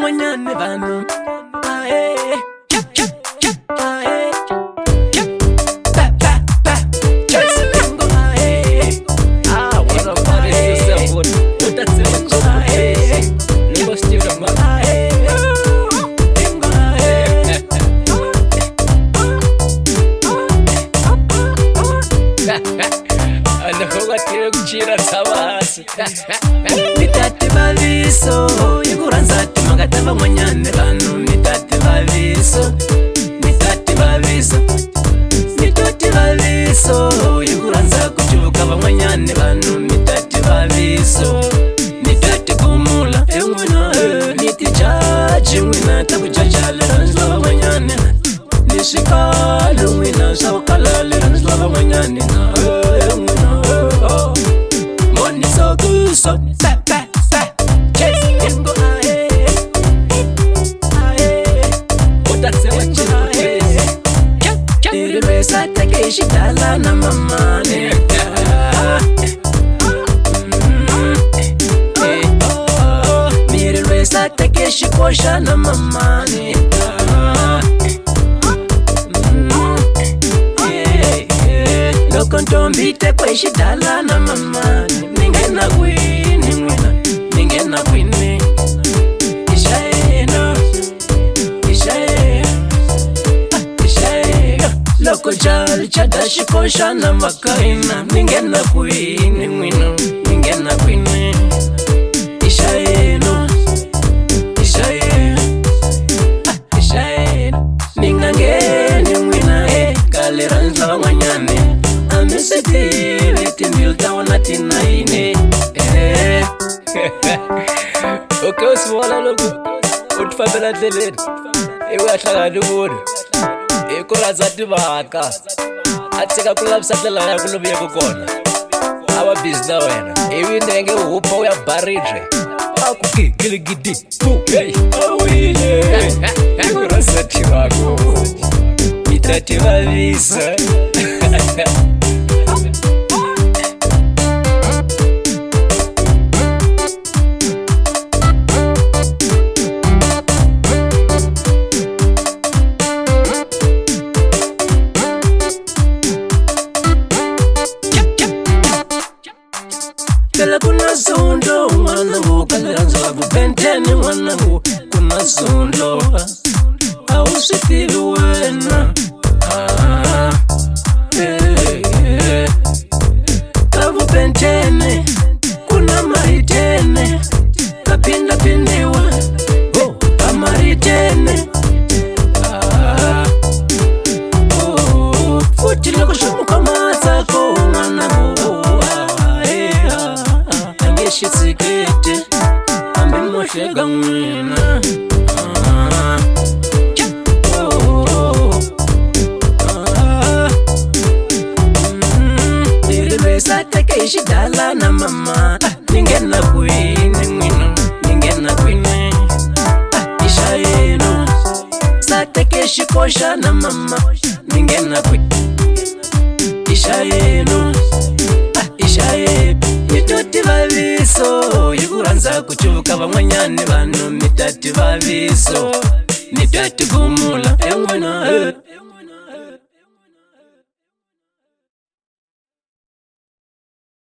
van'wanyani vanhu Nitati vaviso Yikuranza timangata van'wanyani vanhu Nitati vaviso Nitati vaviso Nitati vaviso Yikuranza kuchuvuka van'wanyani vanhu Nitati vaviso Nitati kumula En'wina niti jaji N'wina takujaja Liranzwa van'wanyani Nishikala N'wina Shawukala Liranzwa van'wanyani En'wina Money so good so Shidala na mama Miri resa take shikosha na mama Lokontombite kwe shidala na mama Ningena kwini mwina Ningena kwini Ishaeno Loko jali chada shikosha na makaina Ningena kwini mwino Ningena kwini Ishaeno Ningangeni mwina Kaliranza wanyane Amisitile timbilta wanatina ine Okay uswala loku Utfabela teleni Ewe ahlangani umuntu Ikora zati vaka Atsika kulapsa tlela ya kulubia kukona Awa bizna wena Iwi nenge upa uya baridre Akuki giligidi Hey awile Ikora zati wako Mitati vavisa Kala kuna sundo mwanangu Kaliranzwa vupenteni mwanangu Kuna sundo Ausitili wena Kavupenteni Kuna maritene Kapinda pindiwa Kamaritene Futile kushumuka mazako mwanangu Shitsikete Ambi moshega mwina Niribesa take shidala na mama Ningena kwini mwino Ningena kwini Ishaeno Satake shikosha na mama Ningena kwini Ishaeno Mitati vaviso Yikuranza kuchuvuka van'wanyani vanhu Mitati vaviso Mitati kumula En'wina